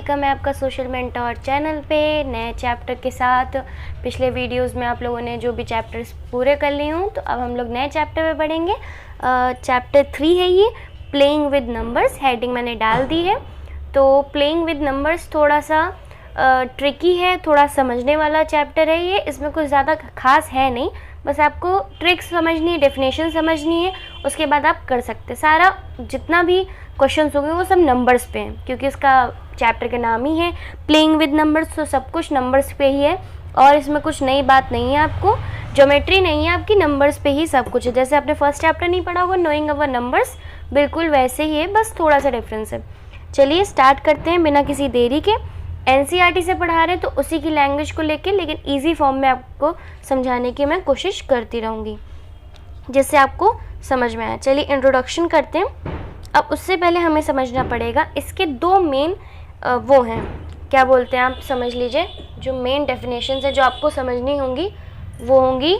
Welcome है आपका social mentor channel पे नए चैप्टर के साथ। पिछले वीडियोस में आप लोगों ने जो भी चैप्टर्स पूरे कर लिए हों, तो अब हम लोग नए चैप्टर में पढ़ेंगे। चैप्टर 3 है ये, प्लेइंग विद नंबर्स। हेडिंग मैंने डाल दी है। तो प्लेइंग विद नंबर्स थोड़ा सा ट्रिकी है, थोड़ा समझने वाला चैप्टर है ये। इसमें कुछ ज़्यादा खास है नहीं, बस आपको ट्रिक्स समझनी है, डेफिनेशन समझनी है, उसके बाद आप कर सकते। सारा जितना भी क्वेश्चंस होंगे वो सब नंबर्स पे हैं, क्योंकि इसका चैप्टर का नाम ही है प्लेइंग विद नंबर्स, तो सब कुछ नंबर्स पे ही है। और इसमें कुछ नई बात नहीं है, आपको ज्योमेट्री नहीं है आपकी, नंबर्स पे ही सब कुछ है। जैसे आपने फर्स्ट चैप्टर नहीं पढ़ा होगा नोइंग अवर नंबर्स, बिल्कुल वैसे ही है, बस थोड़ा सा डिफरेंस है। चलिए स्टार्ट करते हैं बिना किसी देरी के। एनसीईआरटी से पढ़ा रहे हैं तो उसी की लैंग्वेज को लेके, लेकिन ईजी फॉर्म में आपको समझाने की मैं कोशिश करती रहूँगी जिससे आपको समझ में आए। चलिए इंट्रोडक्शन करते हैं। अब उससे पहले हमें समझना पड़ेगा इसके दो मेन वो हैं, क्या बोलते हैं आप समझ लीजिए, जो मेन डेफिनेशंस है जो आपको समझनी होंगी वो होंगी,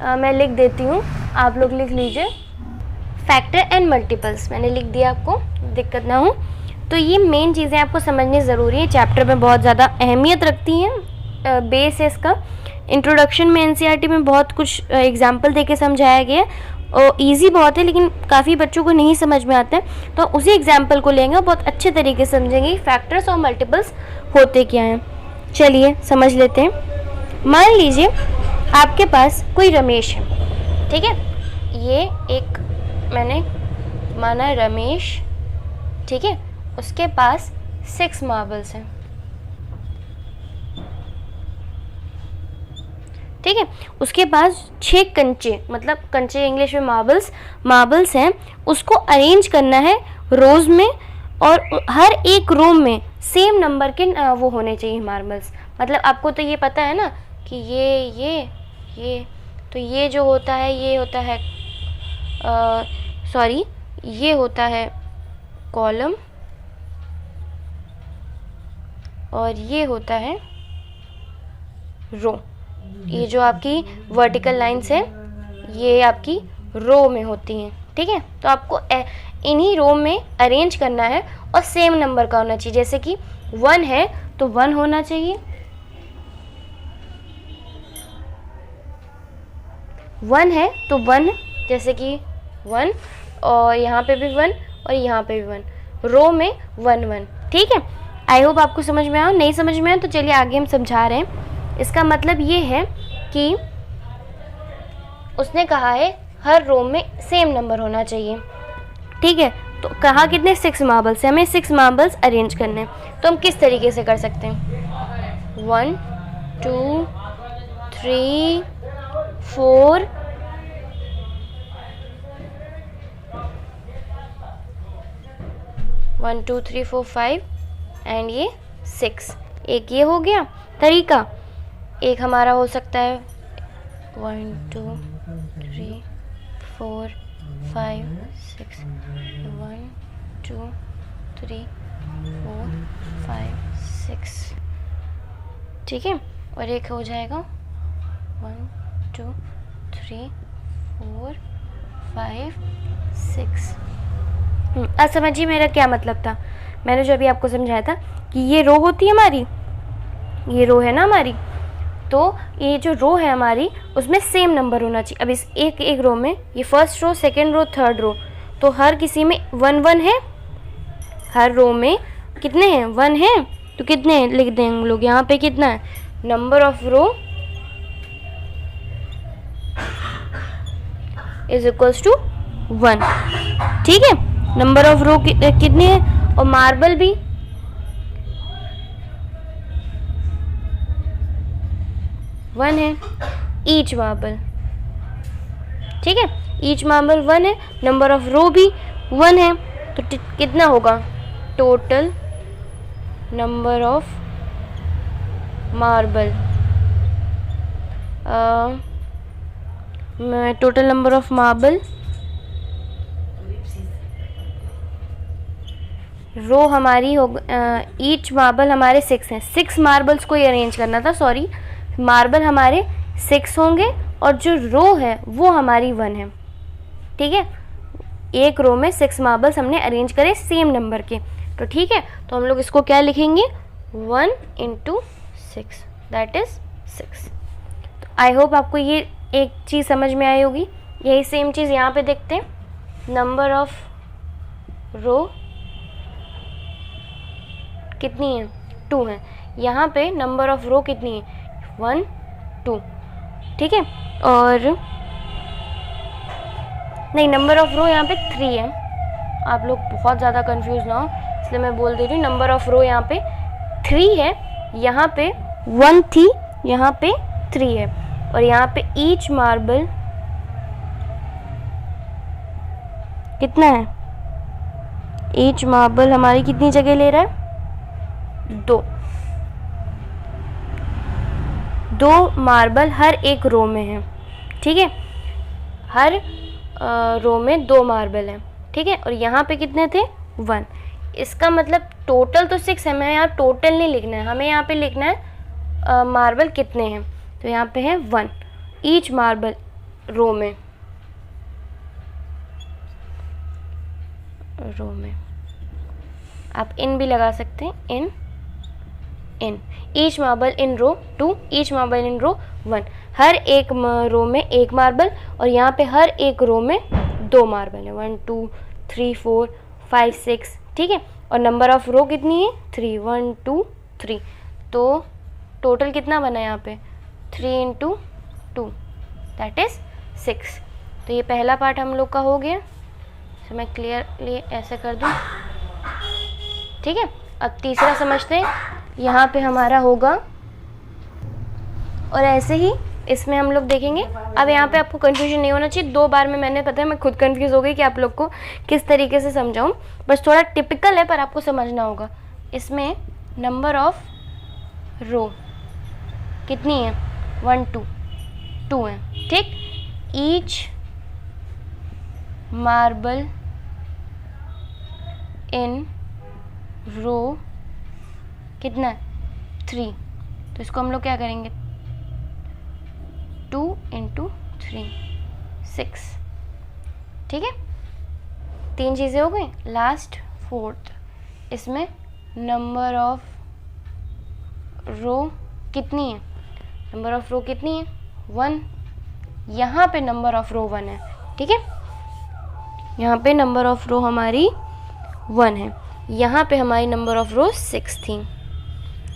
मैं लिख देती हूँ, आप लोग लिख लीजिए। फैक्टर एंड मल्टीपल्स मैंने लिख दिया, आपको दिक्कत ना हो। तो ये मेन चीज़ें आपको समझनी ज़रूरी है, चैप्टर में बहुत ज़्यादा अहमियत रखती हैं, बेस है इसका। इंट्रोडक्शन में एनसीईआरटी में बहुत कुछ एग्जाम्पल देके समझाया गया है और इजी बहुत है, लेकिन काफ़ी बच्चों को नहीं समझ में आता है, तो उसी एग्जाम्पल को लेंगे और बहुत अच्छे तरीके से समझेंगे फैक्टर्स और मल्टीपल्स होते क्या हैं। चलिए समझ लेते हैं। मान लीजिए आपके पास कोई रमेश है, ठीक है, ये एक मैंने माना रमेश, ठीक है, उसके पास 6 मार्बल्स हैं, ठीक है, उसके पास 6 कंचे, मतलब कंचे इंग्लिश में मार्बल्स हैं, उसको अरेंज करना है रोज में, और हर एक रो में सेम नंबर के वो होने चाहिए मार्बल्स। मतलब आपको तो ये पता है ना कि ये तो ये जो होता है ये होता है ये होता है कॉलम और ये होता है रो। ये जो आपकी वर्टिकल लाइन्स है ये आपकी रो में होती हैं, ठीक है। तो आपको इन्हीं रो में अरेंज करना है और सेम नंबर का होना चाहिए। जैसे कि 1 है तो 1 होना चाहिए, 1 है तो 1, जैसे कि 1, और यहाँ पे भी 1 और यहाँ पे भी 1, रो में 1 1, ठीक है। आई होप आपको समझ में आया। नहीं समझ में आया तो चलिए आगे हम समझा रहे हैं। इसका मतलब ये है कि उसने कहा है हर रो में सेम नंबर होना चाहिए, ठीक है। तो कहा कितने 6 मार्बल्स है, हमें 6 मार्बल्स अरेंज करने हैं। तो हम किस तरीके से कर सकते हैं, 1 2 3 4 1 2 3 4 5 एंड ये 6। एक ये हो गया तरीका। एक हमारा हो सकता है 1 2 3 4 5 6 1 2 3 4 5 6, ठीक है। और एक हो जाएगा 1 2 3 4 5 6। अब समझिए मेरा क्या मतलब था। मैंने जो अभी आपको समझाया था कि ये रो होती है हमारी, ये रो है ना हमारी, तो ये जो रो है हमारी उसमें सेम नंबर होना चाहिए। अब इस एक रो में ये first row, second row, third row, तो हर किसी में 1 1 है, हर रो में कितने हैं 1 है, तो कितने हैं लिख दें हम लोग यहाँ पे, कितना है number of row is equals to 1, ठीक है। नंबर ऑफ रो कितने हैं, और मार्बल भी 1 है, ईच मार्बल, ठीक है, ईच मार्बल 1 है, नंबर ऑफ रो भी 1 है, तो कितना होगा total number of marble, total number of marble row हमारी हो, ईच मार्बल हमारे 6 हैं, 6 मार्बल्स को ही अरेंज करना था, सॉरी, मार्बल हमारे 6 होंगे और जो रो है वो हमारी 1 है, ठीक है। एक रो में 6 मार्बल्स हमने अरेंज करे सेम नंबर के, तो ठीक है, तो हम लोग इसको क्या लिखेंगे 1 × 6 दैट इज़ 6। तो आई होप आपको ये एक चीज़ समझ में आई होगी। यही सेम चीज़ यहाँ पे देखते हैं, नंबर ऑफ रो कितनी है 2 है, यहाँ पे नंबर ऑफ रो कितनी है 1 2, ठीक है। और नहीं, नंबर ऑफ रो यहाँ पे 3 है, आप लोग बहुत ज़्यादा कंफ्यूज ना हो इसलिए मैं बोल दे रही हूँ। नंबर ऑफ रो यहाँ पे 3 है, यहाँ पे 1 थी, यहाँ पे 3 है, और यहाँ पे ईच मार्बल कितना है, ईच मार्बल हमारी कितनी जगह ले रहा है 2 मार्बल हर एक रो में है, ठीक है, हर रो में 2 मार्बल है, ठीक है। और यहाँ पे कितने थे 1, इसका मतलब टोटल तो 6 है, हमें यहाँ टोटल नहीं लिखना है, हमें यहाँ पे लिखना है मार्बल कितने हैं। तो यहाँ पे है 1 ईच मार्बल रो में, आप इन भी लगा सकते हैं, in each marble in row 2, each marble in row 1, हर एक रो में 1 मार्बल, और यहाँ पे हर एक रो में 2 मार्बल है 1 2 3 4 5 6, ठीक है। और नंबर ऑफ रो कितनी है 3 1 2 3, तो टोटल कितना बना यहाँ पे 3 × 2 दैट इज़ 6। तो ये पहला पार्ट हम लोग का हो गया, तो मैं क्लियरली ऐसे कर दूँ, ठीक है। अब तीसरा समझते हैं, यहाँ पे हमारा होगा, और ऐसे ही इसमें हम लोग देखेंगे। अब यहाँ पे आपको कंफ्यूजन नहीं होना चाहिए, 2 बार में मैंने, पता है मैं खुद कंफ्यूज हो गई कि आप लोग को किस तरीके से समझाऊँ, बस थोड़ा टिपिकल है पर आपको समझना होगा। इसमें नंबर ऑफ रो कितनी है 1 2 2 है, ठीक। ईच मार्बल इन रो कितना है 3, तो इसको हम लोग क्या करेंगे 2 × 3 6, ठीक है। 3 चीज़ें हो गई, लास्ट 4th, इसमें नंबर ऑफ रो कितनी है, नंबर ऑफ रो कितनी है 1, यहाँ पे नंबर ऑफ रो 1 है, ठीक है, यहाँ पे नंबर ऑफ रो हमारी 1 है, यहाँ पे हमारी नंबर ऑफ रो 6 थी।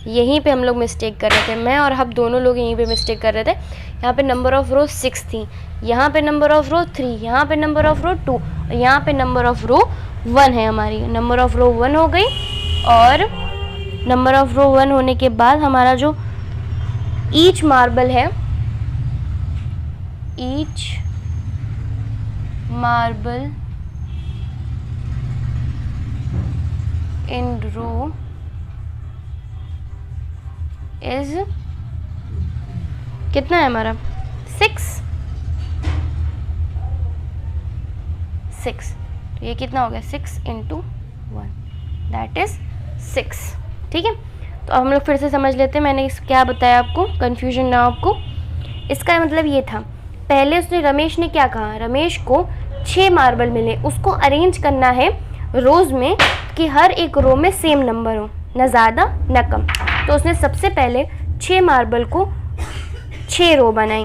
यहीं पे हम लोग मिस्टेक कर रहे थे, मैं और हम दोनों लोग यहीं पे मिस्टेक कर रहे थे। यहाँ पे नंबर ऑफ रो 6 थी, यहाँ पे नंबर ऑफ रो 3, यहाँ पे नंबर ऑफ रो 2, और यहाँ पे नंबर ऑफ रो 1 है हमारी। नंबर ऑफ रो 1 हो गई, और नंबर ऑफ रो 1 होने के बाद हमारा जो ईच मार्बल है, each marble in row is कितना है हमारा 6। तो ये कितना हो गया 6 × 1 दैट इज 6, ठीक है। तो अब हम लोग फिर से समझ लेते हैं, मैंने क्या बताया आपको, कंफ्यूजन ना आपको। इसका मतलब ये था, पहले उसने रमेश ने क्या कहा, रमेश को 6 मार्बल मिले, उसको अरेंज करना है रोज़ में कि हर एक रो में सेम नंबर हो, ना ज़्यादा ना कम। तो उसने सबसे पहले 6 मार्बल को 6 रो बनाई,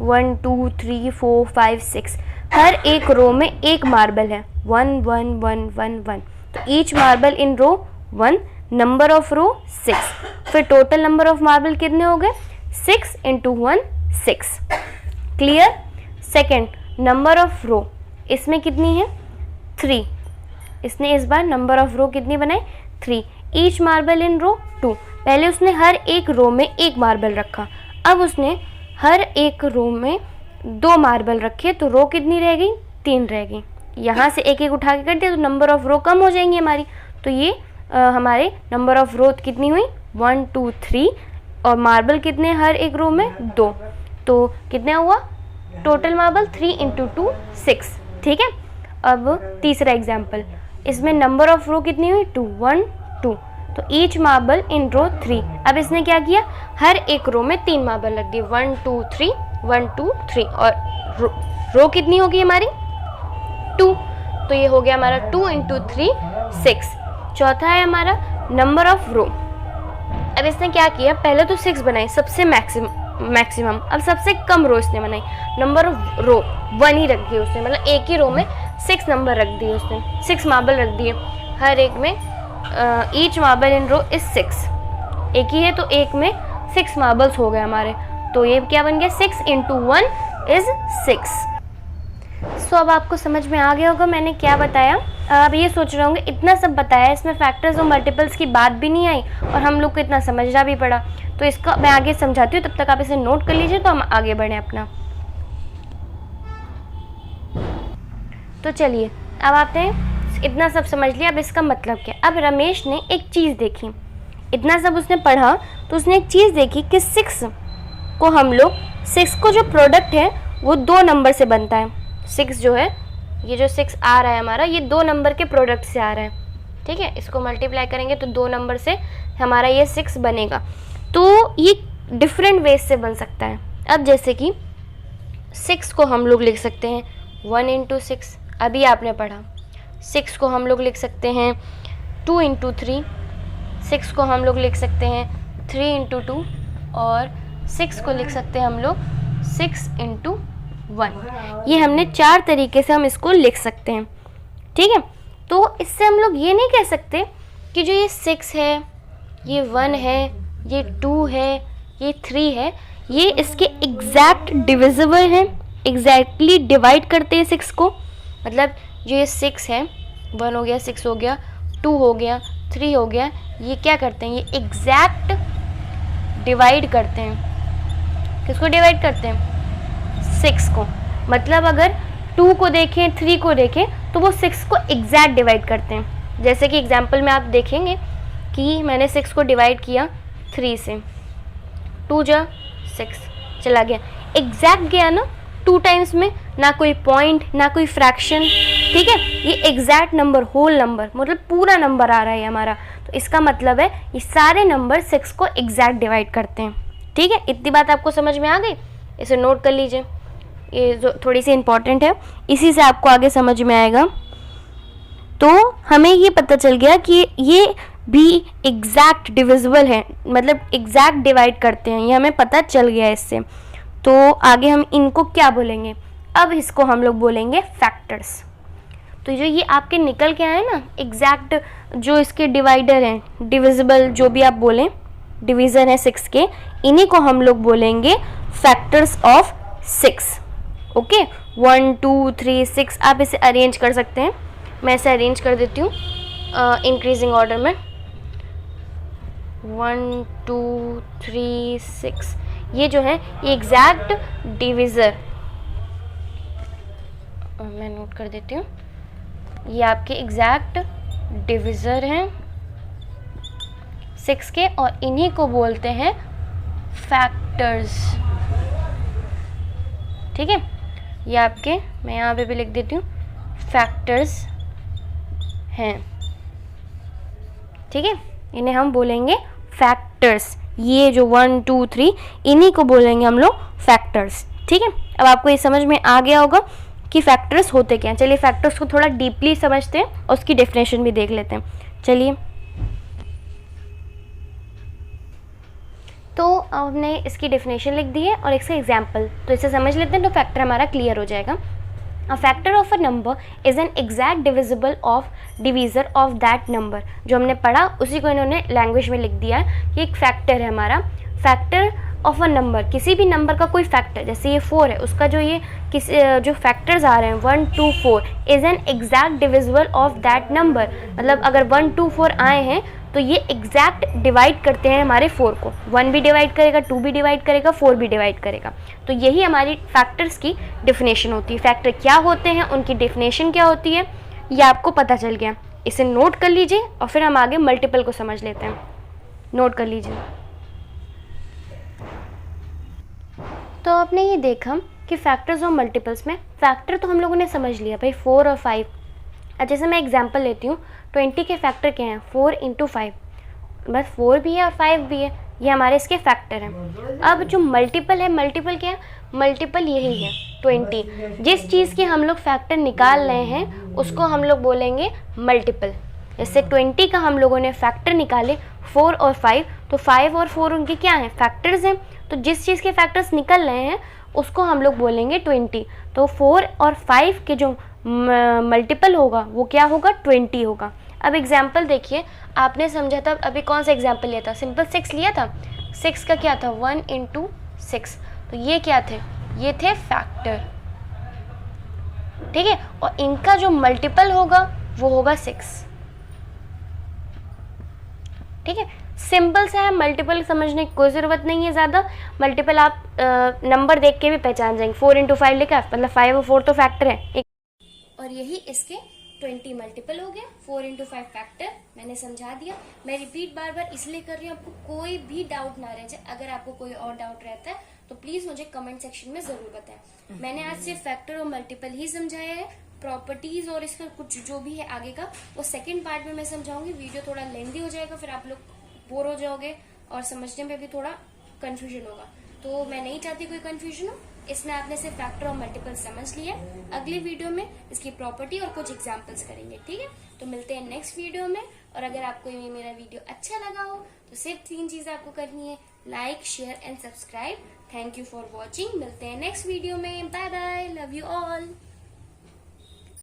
1 2 3 4 5 6, हर एक रो में 1 मार्बल है 1 1 1 1 1, तो each marble in row 1, number of row 6, फिर टोटल नंबर ऑफ मार्बल कितने हो गए 6 × 1 6, क्लियर। सेकंड, नंबर ऑफ रो इसमें कितनी है 3, इसने इस बार नंबर ऑफ रो कितनी बनाई 3, ईच मार्बल इन रो 2, पहले उसने हर एक रो में 1 मार्बल रखा, अब उसने हर एक रो में 2 मार्बल रखे, तो रो कितनी रह गई 3 रह गई। यहाँ से एक एक उठा के कर दिया तो नंबर ऑफ रो कम हो जाएंगी हमारी, तो ये हमारे नंबर ऑफ रो कितनी हुई 1 2 3, और मार्बल कितने हर एक रो में 2, तो कितना हुआ टोटल मार्बल 3 × 2 6, ठीक है। अब तीसरा एग्जाम्पल, इसमें नंबर ऑफ रो कितनी हुई 2 1 2, तो ईच मार्बल इन रो 3, अब इसने क्या किया हर एक रो में 3 मार्बल रख दिए 1 2 3 1 2 3, और रो कितनी होगी हमारी 2, तो ये हो गया हमारा 2 × 3 6, चौथा है हमारा नंबर ऑफ रो। अब इसने क्या किया, पहले तो 6 बनाई सबसे मैक्सिमम, अब सबसे कम रो इसने बनाई, नंबर ऑफ रो 1 ही रख दिए उसने, मतलब एक ही रो में 6 नंबर रख दिए उसने, 6 मार्बल रख दिए, हर एक में each marble in row is 6, एक ही है तो एक में 6 मार्बल्स हो गए हमारे, तो ये क्या बन गया 6 × 1 इज 6। सो अब आपको समझ में आ गया होगा मैंने क्या बताया। आप ये सोच रहे होंगे इतना सब बताया, इसमें फैक्टर्स और मल्टीपल्स की बात भी नहीं आई और हम लोग को इतना समझना भी पड़ा, तो इसका मैं आगे समझाती हूँ, तब तक आप इसे नोट कर लीजिए तो हम आगे बढ़ें अपना। तो चलिए अब आपने इतना सब समझ लिया, अब इसका मतलब क्या। अब रमेश ने एक चीज़ देखी, इतना सब उसने पढ़ा तो उसने एक चीज़ देखी कि 6 को हम लोग 6 को जो प्रोडक्ट है वो 2 नंबर से बनता है। 6 जो है, ये जो 6 आ रहा है हमारा, ये 2 नंबर के प्रोडक्ट से आ रहा है, ठीक है। इसको मल्टीप्लाई करेंगे तो 2 नंबर से हमारा ये 6 बनेगा, तो ये डिफरेंट वेज से बन सकता है। अब जैसे कि 6 को हम लोग लिख सकते हैं 1 × 6, अभी आपने पढ़ा। 6 को हम लोग लिख सकते हैं 2 × 3, 6 को हम लोग लिख सकते हैं 3 × 2, और 6 को लिख सकते हैं हम लोग 6 × 1। ये हमने 4 तरीके से हम इसको लिख सकते हैं, ठीक है। तो इससे हम लोग ये नहीं कह सकते कि जो ये 6 है, ये 1 है, ये 2 है, ये 3 है, ये इसके एग्जैक्ट डिविजिबल हैं, एग्जैक्टली डिवाइड करते हैं 6 को। मतलब जो ये 6 है, 1 हो गया, 6 हो गया, 2 हो गया, 3 हो गया, ये क्या करते हैं, ये एग्जैक्ट डिवाइड करते हैं। किसको डिवाइड करते हैं, 6 को। मतलब अगर 2 को देखें, 3 को देखें, तो वो 6 को एग्जैक्ट डिवाइड करते हैं। जैसे कि एग्जांपल में आप देखेंगे कि मैंने 6 को डिवाइड किया 3 से, 2 जा 6 चला गया, एग्जैक्ट गया ना 2 टाइम्स में, ना कोई पॉइंट ना कोई फ्रैक्शन, ठीक है। ये एग्जैक्ट नंबर, होल नंबर, मतलब पूरा नंबर आ रहा है हमारा, तो इसका मतलब है ये सारे नंबर 6 को एग्जैक्ट डिवाइड करते हैं, ठीक है। इतनी बात आपको समझ में आ गई, इसे नोट कर लीजिए, ये जो थोड़ी सी इम्पॉर्टेंट है, इसी से आपको आगे समझ में आएगा। तो हमें ये पता चल गया कि ये भी एग्जैक्ट डिविजिबल है, मतलब एग्जैक्ट डिवाइड करते हैं, ये हमें पता चल गया इससे। तो आगे हम इनको क्या बोलेंगे, अब इसको हम लोग बोलेंगे फैक्टर्स। तो जो ये आपके निकल के आए ना एग्जैक्ट, जो इसके डिवाइडर हैं, डिविजिबल जो भी आप बोलें, डिवीज़र है 6 के, इन्हीं को हम लोग बोलेंगे फैक्टर्स ऑफ 6। ओके, 1 2 3 6 आप इसे अरेंज कर सकते हैं, मैं इसे अरेंज कर देती हूँ इंक्रीजिंग ऑर्डर में। 1 2 3 6, ये जो है ये एग्जैक्ट डिविज़र, मैं नोट कर देती हूँ, ये आपके एग्जैक्ट डिविज़र हैं 6 के, और इन्हीं को बोलते हैं फैक्टर्स, ठीक है। ये आपके, मैं यहाँ पे भी लिख देती हूँ, फैक्टर्स हैं, ठीक है। इन्हें हम बोलेंगे फैक्टर्स, ये जो 1 2 3 इन्हीं को बोलेंगे हम लोग फैक्टर्स, ठीक है। अब आपको ये समझ में आ गया होगा कि फैक्टर्स होते क्या हैं। चलिए फैक्टर्स को थोड़ा डीपली समझते हैं और उसकी डेफिनेशन भी देख लेते हैं। चलिए, तो हमने इसकी डेफिनेशन लिख दी है और इसका एग्जाम्पल, तो इसे समझ लेते हैं तो फैक्टर हमारा क्लियर हो जाएगा। A factor of a number is an exact divisible of divisor of that number. जो हमने पढ़ा उसी को इन्होंने लैंग्वेज में लिख दिया है कि एक फैक्टर है हमारा, फैक्टर ऑफ अ नंबर, किसी भी नंबर का कोई फैक्टर, जैसे ये 4 है, उसका जो ये जो फैक्टर्स आ रहे हैं 1 2 4 is an exact divisible of that number. मतलब अगर 1 2 4 आए हैं तो ये एग्जैक्ट डिवाइड करते हैं हमारे 4 को, 1 भी डिवाइड करेगा, 2 भी डिवाइड करेगा, 4 भी डिवाइड करेगा। तो यही हमारी फैक्टर्स की डेफिनेशन होती है। फैक्टर क्या होते हैं, उनकी डेफिनेशन क्या होती है, ये आपको पता चल गया। इसे नोट कर लीजिए और फिर हम आगे मल्टीपल को समझ लेते हैं। नोट कर लीजिए। तो आपने ये देखा कि फैक्टर्स और मल्टीपल्स में, फैक्टर तो हम लोगों ने समझ लिया भाई 4 और 5। जैसे मैं एग्जांपल लेती हूँ, 20 के फैक्टर क्या हैं, 4 × 5, बस 4 भी है और 5 भी है, ये हमारे इसके फैक्टर हैं। अब जो मल्टीपल है, मल्टीपल क्या है, मल्टीपल यही है 20। जिस चीज़ की हम लोग फैक्टर निकाल रहे हैं उसको हम लोग बोलेंगे मल्टीपल, जैसे 20 का हम लोगों ने फैक्टर निकाले 4 और 5, तो 5 और 4 उनके क्या हैं, फैक्टर्स हैं। तो जिस चीज़ के फैक्टर्स निकल रहे हैं उसको हम लोग बोलेंगे 20। तो 4 और 5 के जो मल्टीपल होगा वो क्या होगा, 20 होगा। अब एग्जाम्पल देखिए, आपने समझा था अभी कौन सा एग्जाम्पल लिया था, सिंपल 6 लिया था। 6 का क्या था, 1 × 6, तो ये क्या थे, ये थे फैक्टर, ठीक है। और इनका जो मल्टीपल होगा वो होगा 6, ठीक है। सिंपल सा है, मल्टीपल समझने की कोई ज़रूरत नहीं है ज़्यादा। मल्टीपल आप नंबर देख के भी पहचान जाएंगे। 4 × 5 लिखा, मतलब 5 और 4 तो फैक्टर है, और यही इसके 20 मल्टीपल हो गया। 4 × 5 फैक्टर मैंने समझा दिया। मैं रिपीट बार बार इसलिए कर रही हूँ, आपको कोई भी डाउट ना रह जाए। अगर आपको कोई और डाउट रहता है तो प्लीज मुझे कमेंट सेक्शन में जरूर बताएं। मैंने आज सिर्फ फैक्टर और मल्टीपल ही समझाया है। प्रॉपर्टीज और इसका कुछ जो भी है आगे का वो सेकंड पार्ट में मैं समझाऊंगी। वीडियो थोड़ा लेंथी हो जाएगा, फिर आप लोग बोर हो जाओगे और समझने में भी थोड़ा कंफ्यूजन होगा, तो मैं नहीं चाहती कोई कंफ्यूजन हो। इसमें आपने सिर्फ फैक्टर और मल्टीपल समझ लिया। अगली वीडियो में इसकी प्रॉपर्टी और कुछ एग्जांपल्स करेंगे, ठीक है। तो मिलते हैं नेक्स्ट वीडियो में। और अगर आपको ये मेरा वीडियो अच्छा लगा हो तो सिर्फ 3 चीजें आपको करनी है, like, share and subscribe. Thank you for watching. मिलते हैं नेक्स्ट वीडियो में। Bye bye, love you all.